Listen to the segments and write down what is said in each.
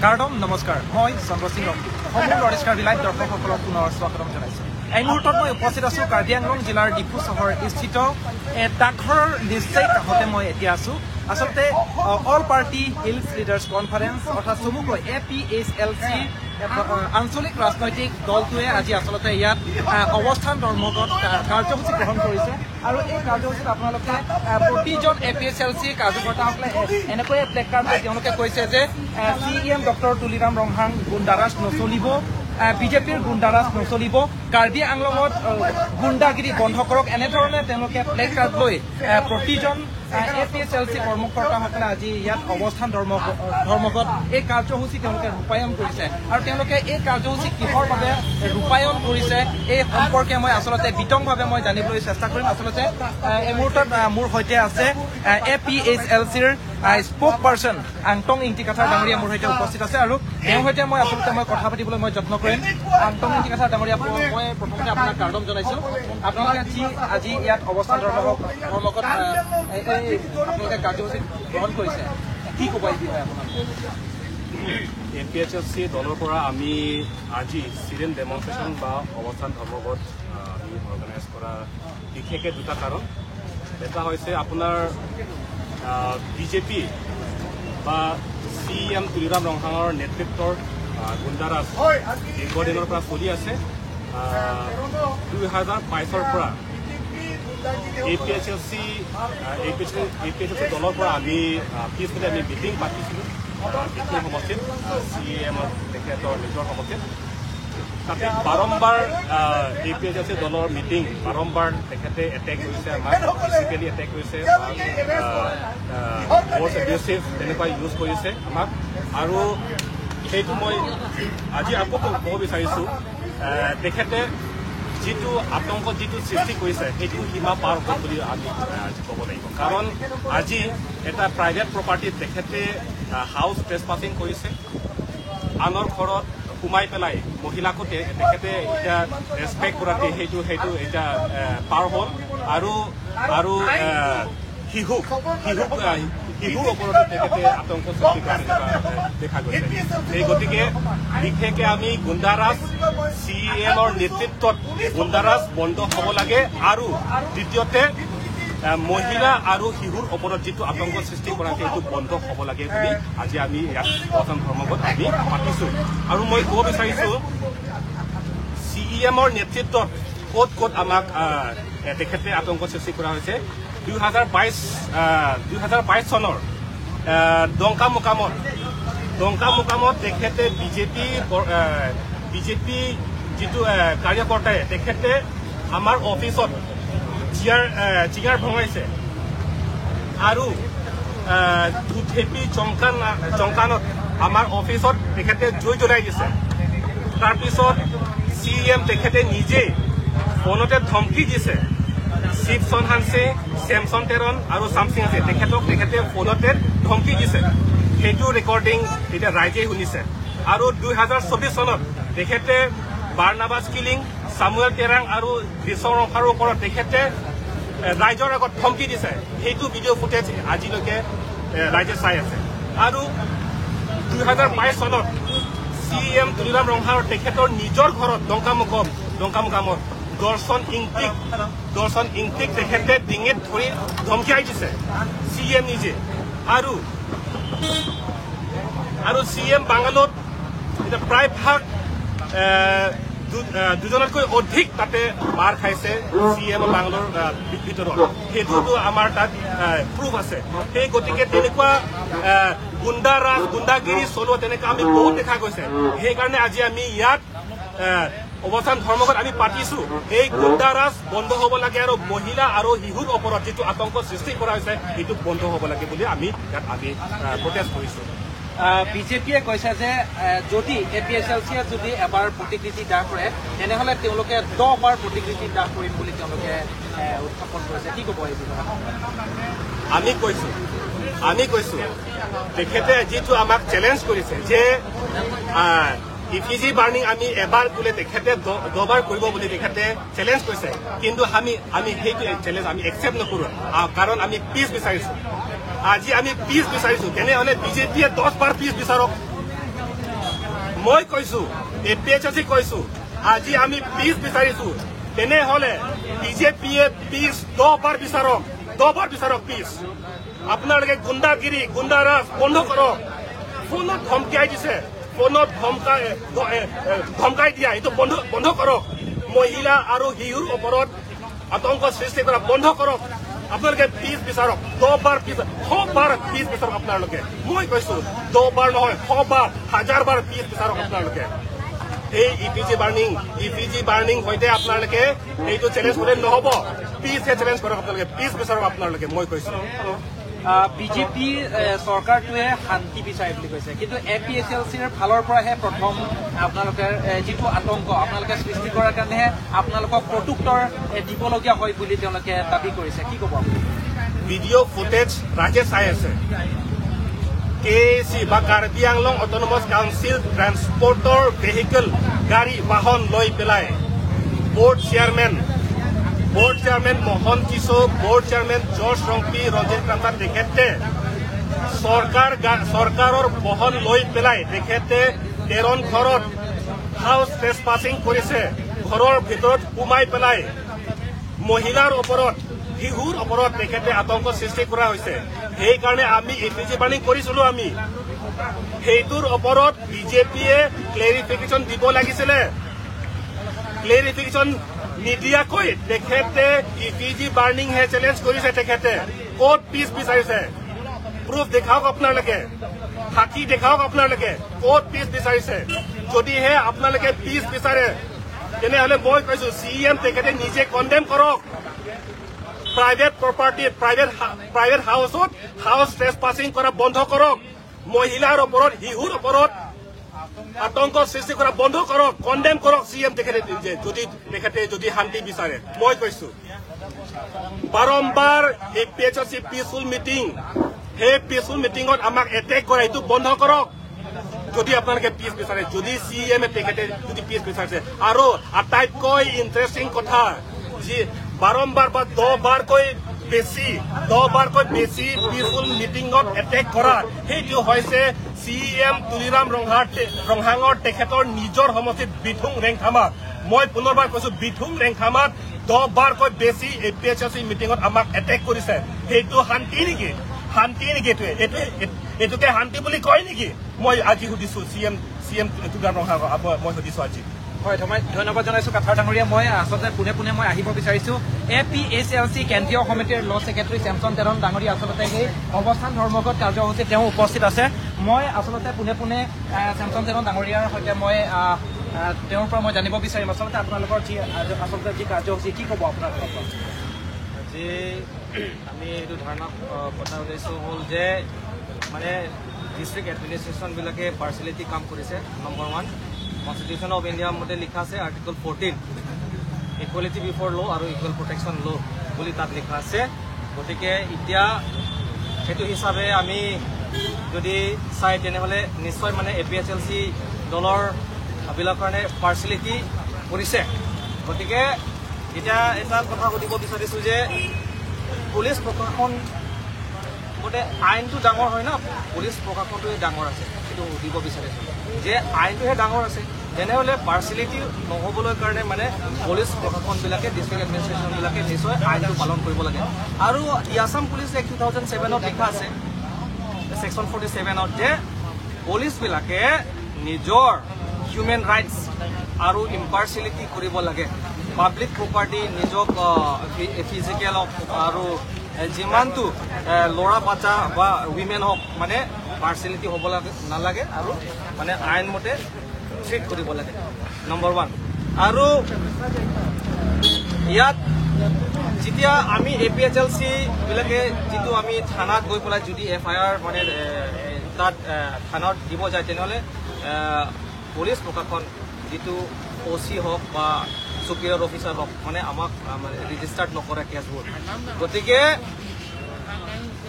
কাৰ্ডম নমস্কাৰ মই চন্দ্ৰসিং ৰংগী সমগ্ৰ নৰ্থ ইষ্ট লাইভ দৰ্শকসকলক পুনৰ স্বাগতম জনাইছোঁ এই মুহূৰ্তত মই উপস্থিত আছোঁ কাৰ্বি আংলং জিলাৰ ডিফু চহৰ স্থিত ডাকঘৰৰ নিশ্চয় কাষতে মই এতিয়া আছোঁ আচলতে all party hills leaders conference অৰ্থাৎ চমুকৈ APHLC আঞ্চলিক ৰাজনৈতিক দলটোৱে আজি আচলতে ইয়াত অৱস্থান ধৰ্মঘট কাৰ্যসূচী গ্ৰহণ কৰিছে আৰু এই কাৰ্যসূচীত আপোনালোকে প্ৰতিজন APHLC কাৰ্যকৰ্তাসকলে এনেকৈ প্লেক কাৰ্ড লৈ তেওঁলোকে কৈছে যে CEM ডক্টৰ তুলিৰাম ৰংহাং গুণ্ডাৰাজ নচলিব বিজেপিৰ গুণ্ডাৰাজ নচলিব কাৰ্বি আংলঙত গুণ্ডাগিৰি বন্ধ কৰক এনেধৰণে তেওঁলোকে প্লেক কাৰ্ড লৈ প্ৰতিজন APHLC কৰ্মকৰ্তাসকলে আজি ইয়াত অৱস্থান ধৰ্মঘট এই কাৰ্যসূচী তেওঁলোকে ৰূপায়ণ কৰিছে আৰু তেওঁলোকে এই কাৰ্যসূচী কিহৰ বাবে ৰূপায়ণ কৰিছে এই সম্পৰ্কে মই আচলতে বিতংভাৱে মই জানিবলৈ চেষ্টা কৰিম আচলতে এই মুহূৰ্তত মোৰ সৈতে আছে APHLCৰ স্পোক পাৰ্চন আংটং ইংটিকাথাৰ ডাঙৰীয়া মোৰ সৈতে উপস্থিত আছে আৰু তেওঁৰ সৈতে মই আচলতে মই কথা পাতিবলৈ মই যত্ন কৰিম আংটং ইংটিকাথাৰ ডাঙৰীয়া মই প্ৰথমতে আপোনাক কাৰ্ডম জনাইছোঁ আপোনালোকে আজি ইয়াত অৱস্থান ধৰ্মঘট আপোনালোকে কাৰ্যসূচী গ্ৰহণ কৰিছে কি ক'ব এই বিষয়ে আপোনালোকে APHLC দলৰ পৰা আমি আজি চিৰিয়েল ডেমনষ্ট্ৰেশ্যন বা অৱস্থান ধৰ্মঘট আমি অৰ্গেনাইজ কৰা বিশেষকৈ দুটা কাৰণ এটা হৈছে আপোনাৰ বিজেপি বা CEM তুলিৰাম ৰংহাঙৰ নেতৃত্বৰ গুণ্ডাৰাজ দীৰ্ঘদিনৰ পৰা চলি আছে 2022ৰ পৰা APHLC দলৰ পৰা আমি পিছফালে আমি মিটিং পাতিছিলোঁ বিশেষ সমষ্টিত CEM তেখেতৰ নিজৰ সমষ্টিত তাতে বাৰম্বাৰ APHLC দলৰ মিটিং বাৰম্বাৰ তেখেতে এটেক কৰিছে আমাক ফিজিকেলি এটেক কৰিছে ফৰ্চ এবিউচিভ তেনেকুৱা ইউজ কৰিছে আমাক আৰু সেইটো মই আজি আকৌ ক'ব বিচাৰিছোঁ তেখেতে যিটো আতংক যিটো সৃষ্টি কৰিছে সেইটো সীমা পাৰ হ'ব বুলি আমি আজি ক'ব লাগিব কাৰণ আজি এটা প্ৰাইভেট প্ৰপাৰ্টিত তেখেতে হাউচ ট্ৰেছপাছিং কৰিছে আনৰ ঘৰত সোমাই পেলাই মহিলাকো তেখেতে এতিয়া ৰেচপেক্ট কৰাতে সেইটো এতিয়া পাৰ হ'ল আৰু শিশুৰ ওপৰতো তেখেতে আতংক সৃষ্টি কৰা দেখা গৈছে এই গতিকে বিশেষকৈ আমি গুণ্ডাৰাজ CEMৰ নেতৃত্বত গুণ্ডাৰাজ বন্ধ হ'ব লাগে আৰু দ্বিতীয়তে মহিলা আৰু শিশুৰ ওপৰত যিটো আতংক সৃষ্টি কৰা সেইটো বন্ধ হ'ব লাগে বুলি আজি আমি ইয়াত অৱস্থান ধৰ্মঘট আমি পাতিছোঁ আৰু মই ক'ব বিচাৰিছোঁ CEMৰ নেতৃত্বত ক'ত আমাক তেখেতে আতংক সৃষ্টি কৰা হৈছে 2022 চনৰ ডংকা মোকামত তেখেতে বিজেপি যিটো কাৰ্যকৰ্তাই তেখেতে আমাৰ অফিচত চিগাৰ ভঙাইছে আৰু ধুথেপি চংকানত আমাৰ অফিচত তেখেতে জুই জ্বলাই দিছে তাৰপিছত CEM তেখেতে নিজে ফোনতে ধমকি দিছে শিৱচন হানছে চেমচন তেৰণ আৰু চামচিং আছে তেখেতে ফোনতে ধমকি দিছে সেইটো ৰেকৰ্ডিং এতিয়া ৰাইজে শুনিছে আৰু 2024 চনত তেখেতে বাৰ্নাবাছ কিলিং সামুৱেল তেৰাং আৰু বিশ্বং ৰংখাৰ ওপৰত তেখেতে ৰাইজৰ আগত ধমকি দিছে সেইটো ভিডিঅ' ফুটেজ আজিলৈকে ৰাইজে চাই আছে আৰু 2022 চনত CEM তুলিৰাম ৰংহাঙৰ তেখেতৰ নিজৰ ঘৰত ডংকামুকামত দৰ্শন ইংটিক তেখেতে ডিঙিত ধৰি ধমকিয়াই দিছে CEM নিজে আৰু CEM বাংগালোৰত এতিয়া প্ৰায় ভাগ দুজনতকৈ অধিক তাতে মাৰ খাইছে CEM বাংগালোৰ ভিতৰত সেইটোতো আমাৰ তাত প্ৰুফ আছে সেই গতিকে তেনেকুৱা গুণ্ডাগিৰি চলোৱা তেনেকুৱা আমি বহুত দেখা গৈছে সেইকাৰণে আজি আমি ইয়াত অৱস্থান ধৰ্মঘট আমি পাতিছোঁ এই গুণ্ডাৰাজ বন্ধ হ'ব লাগে আৰু মহিলা আৰু শিশুৰ ওপৰত যিটো আতংক সৃষ্টি কৰা হৈছে সেইটো বন্ধ হ'ব লাগে বুলি আমি ইয়াত প্ৰটেষ্ট কৰিছোঁ বিজেপিয়ে কৈছে যে যদি APHLCয়ে যদি এবাৰ প্ৰতিকৃতি দাহ কৰে তেনেহ'লে তেওঁলোকে 10 বাৰ প্ৰতিকৃতি দাহ কৰিম বুলি তেওঁলোকে উত্থাপন কৰিছে কি ক'ব এই বিষয়ে আমি কৈছোঁ তেখেতে যিটো আমাক চেলেঞ্জ কৰিছে যে ইফিজি বাৰ্ণিং আমি এবাৰ বোলে তেখেতে 10 বাৰ কৰিব বুলি তেখেতে চেলেঞ্জ কৰিছে কিন্তু আমি সেইটো চেলেঞ্জ আমি একচেপ্ট নকৰোঁ কাৰণ আমি পিছ বিচাৰিছোঁ আজি আমি পিছ বিচাৰিছোঁ তেনেহ'লে বিজেপিয়ে 10 বাৰ পিছ বিচাৰক মই কৈছো APHC কৈছো আজি আমি পিছ বিচাৰিছো তেনেহলে বিজেপিয়ে পিছ 10 বাৰ বিচাৰক পিছ আপোনালোকে গুণ্ডাগিৰি গুণ্ডাৰাজ বন্ধ কৰক ফোনত ধমকাই দিছে ফোনত ধমকাই দিয়া এইটো বন্ধ কৰক মহিলা আৰু শিশুৰ ওপৰত আতংক সৃষ্টি কৰা বন্ধ কৰক আপোনালোকে পিছ বিচাৰক 10 বাৰ পিছ 100 বাৰ পিছ বিচাৰক আপোনালোকে মই কৈছো 10 বাৰ নহয় 100 বাৰ 1000 বাৰ পিছ বিচাৰক আপোনালোকে এই ইপিজি বাৰ্ণিং হয়তো আপোনালোকে এইটো চেলেঞ্জ কৰিলে নহব পিছহে চেলেঞ্জ কৰক আপোনালোকে পিছ বিচাৰক আপোনালোকে মই কৈছো বিজেপি চৰকাৰটোৱে শান্তি বিচাৰে বুলি কৈছে কিন্তু APHLCৰ ফালৰ পৰাহে প্ৰথম আপোনালোকে যিটো আতংক আপোনালোকে সৃষ্টি কৰাৰ কাৰণেহে আপোনালোকক প্ৰত্যুত্তৰ দিবলগীয়া হয় বুলি তেওঁলোকে দাবী কৰিছে কি ক'ব ভিডিঅ' ফুটেজ ৰাজে চাই আছে KAC বা কাৰ্বি আংলং অট'নমাছ কাউন্সিল ট্ৰান্সপৰ্টৰ ভেহিকল গাড়ী বাহন লৈ পেলাই board chairman Mohan Kishore board chairman George Rongpi Ranjit Kanta তেখেতে চৰকাৰৰ বহন লৈ পেলাই তেখেতে তেৰণ ঘৰত হাউচ ট্ৰেছপাছিং কৰিছে ঘৰৰ ভিতৰত সোমাই পেলাই মহিলাৰ ওপৰত শিশুৰ ওপৰত তেখেতে আতংক সৃষ্টি কৰা হৈছে সেইকাৰণে আমি এপিজি বাৰ্ণিং কৰিছিলো আমি সেইটোৰ ওপৰত বিজেপিয়ে ক্লেৰিফিকেশ্যন দিব লাগিছিলে ক্লেৰিফিকেশ্যন নিদিয়াকৈ তেখেতে ইপিজি বাৰ্ণিং হে চেলেঞ্জ কৰিছে তেখেতে ক'ত পিছ বিচাৰিছে প্ৰুফ দেখাওক আপোনালোকে সাক্ষী দেখাওক আপোনালোকে ক'ত পিছ বিচাৰিছে যদিহে আপোনালোকে পিছ বিচাৰে তেনেহলে মই কৈছো CM তেখেতে নিজে কণ্ডেম কৰক প্ৰাইভেট প্ৰপাৰ্টি প্ৰাইভেট হাউচত হাউচ ট্ৰেছপাছিং কৰা বন্ধ কৰক মহিলাৰ ওপৰত শিশুৰ ওপৰত আতংক সৃষ্টি কৰা বন্ধ কৰক কণ্ডেম কৰক CM তেখেতে যদি শান্তি বিচাৰে মই কৈছো বাৰম্বাৰ APHC পিছফুল মিটিং সেই পিছফুল মিটিঙত আমাক এটেক কৰা এইটো বন্ধ কৰক যদি আপোনালোকে পিছ বিচাৰে যদি CM তেখেতে যদি পিছ বিচাৰিছে আৰু আটাইতকৈ ইণ্টাৰেষ্টিং কথা যি বাৰম্বাৰ বা 10 বাৰকৈ বেছি পিছফুল মিটিঙত এটেক কৰা সেইটো হৈছে CM তুলিৰাম ৰংহাঙৰ তেখেতৰ নিজৰ সমষ্টিত বিথুং ৰেংখামাত মই পুনৰবাৰ কৈছো বিথুং ৰেংখামাত 10 বাৰকৈ বেছি APHC মিটিঙত আমাক এটেক কৰিছে সেইটো শান্তি নেকি এইটোকে শান্তি বুলি কয় নেকি মই আজি সুধিছো CM তুলিৰাম ৰংহাঙক মই সুধিছো আজি হয় ধন্যবাদ জনাইছো কাঠাৰ ডাঙৰীয়া মই আচলতে পোনে মই আহিব বিচাৰিছো APHLC কেন্দ্ৰীয় সমিতিৰ ল ছেক্ৰেটাৰী চেমছন তেৰণ ডাঙৰীয়া আচলতে সেই অৱস্থান ধৰ্মঘট কাৰ্যসূচীত তেওঁ উপস্থিত আছে মই আচলতে পোনে চেমছন তেৰণ ডাঙৰীয়াৰ সৈতে মই তেওঁৰ পৰা মই জানিব বিচাৰিম আচলতে আপোনালোকৰ যি কাৰ্যসূচী কি ক'ব আপোনালোকৰ আজি আমি এইটো ধাৰণা কথা উলিয়াইছো হ'ল যে মানে ডিষ্ট্ৰিক্ট এডমিনিষ্ট্ৰেশ্যনবিলাকে পাৰ্চেলিটি কাম কৰিছে নম্বৰ 1 কনষ্টিটিউশ্যন অফ ইণ্ডিয়া মতে লিখা আছে আৰ্টিকল 14 ইকুৱেলিটি বিফৰ ল' আৰু ইকুৱেল প্ৰটেকশ্যন ল' বুলি তাত লিখা আছে গতিকে এতিয়া সেইটো হিচাপে আমি যদি চাই তেনেহ'লে নিশ্চয় মানে APHLC দলৰ বিলাকৰ কাৰণে পাৰ্চেলিটি কৰিছে গতিকে এতিয়া এটা কথা সুধিব বিচাৰিছোঁ যে পুলিচ প্ৰশাসন গোটে আইনটো ডাঙৰ হয় ন পুলিচ প্ৰশাসনটোৱে ডাঙৰ আছে সেইটো সুধিব বিচাৰিছোঁ যে আইনটোহে ডাঙৰ আছে তেনেহ'লে পাৰ্চেলিটি নহ'বলৈ কাৰণে মানে পুলিচ প্ৰশাসনবিলাকে ডিষ্ট্ৰিক্ট এডমিনিষ্ট্ৰেশ্যনবিলাকে নিশ্চয় আইনটো পালন কৰিব লাগে আৰু আছাম পুলিচ এক্ট 2007ত লিখা আছে ছেকশ্যন 47ত যে পুলিচবিলাকে নিজৰ হিউমেন ৰাইটছ আৰু ইম্পাৰ্চিয়েলিটি কৰিব লাগে পাব্লিক প্ৰপাৰ্টি নিজক ফিজিকেল আৰু যিমানটো ল'ৰা বাচ্চা বা উইমেন হওক মানে পাৰ্চেলিটি হ'ব নালাগে আৰু মানে আইনমতে ট্ৰিট কৰিব লাগে নম্বৰ 1 আৰু ইয়াত যেতিয়া আমি APHLC বিলাকে যিটো আমি থানাত গৈ পেলাই যদি FIR মানে তাত থানাত দিব যায় তেনেহ'লে পুলিচ প্ৰশাসন যিটো OC হওক বা সুপিৰিয়ৰ অফিচাৰ হওক মানে আমাক ৰেজিষ্টাৰ্ড নকৰে কেছবোৰ গতিকে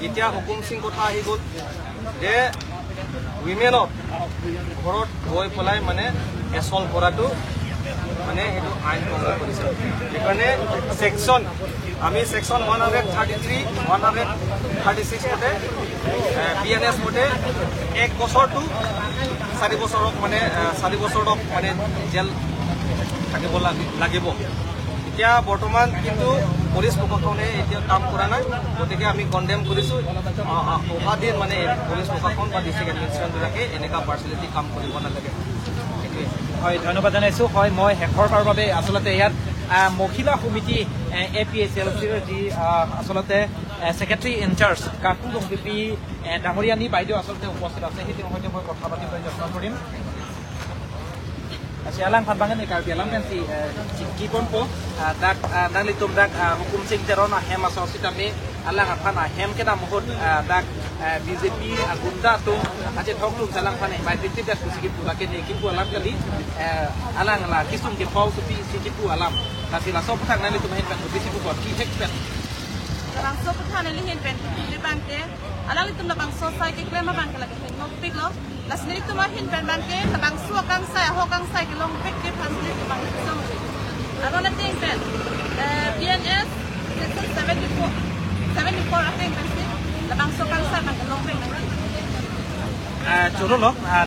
এতিয়া হুকুম সিং কথা আহি গ'ল যে উইমেনক ঘৰত গৈ পেলাই মানে এছল্ট কৰাটো মানে সেইটো আইন ভংগ কৰিছে সেইকাৰণে ছেকশ্যন 133 136 মতে BNS মতে 1 বছৰ টু 4 বছৰক মানে 4 বছৰক মানে জেল থাকিব লাগিব এতিয়া বৰ্তমান কিন্তু পুলিচ প্ৰশাসনে এতিয়া কাম কৰা নাই গতিকে আমি কণ্ডেম কৰিছো অহাদিন মানে পুলিচ প্ৰশাসন বা ডিষ্ট্ৰিক্ট এডমিনিষ্ট্ৰেশ্যনবিলাকে এনেকুৱা পাৰ্চেলিটি কাম কৰিব নালাগে হয় ধন্যবাদ জনাইছোঁ হয় মই শেষৰবাৰৰ বাবে আচলতে ইয়াত মহিলা সমিতি APSLCৰ যি আচলতে ছেক্ৰেটাৰী ইনচাৰ্জ কাকু বি ডাঙৰীয়ানী বাইদেউ আচলতে উপস্থিত আছে সেই তেওঁৰ সৈতে মই কথা পাতিবলৈ যত্ন কৰিম Alang pandangan ni Karbi alam kan si kipon po dak nalitum dak hukum sing teron hem asosi tami alang pan hem kena mohon dak BJP agunda tu aje thoklum salang pan mai titip dak kusikip laki ni kipu alam kali alang la kisum ke pau supi sikipu alam kasi la sop thang nalitum hen kan bisipu ko ki tek pen Bang so puthan ni hen pen di bangke alang itum na bang so sai ke klema bangke lagi hen no pik lo las ni itum ma hen pen bangke na bang so kang sai ho kang sai ke long pik ke pan ni bang so aro na ting pen BNS 74 I think pen la bang so kang sai bang long pik choro lo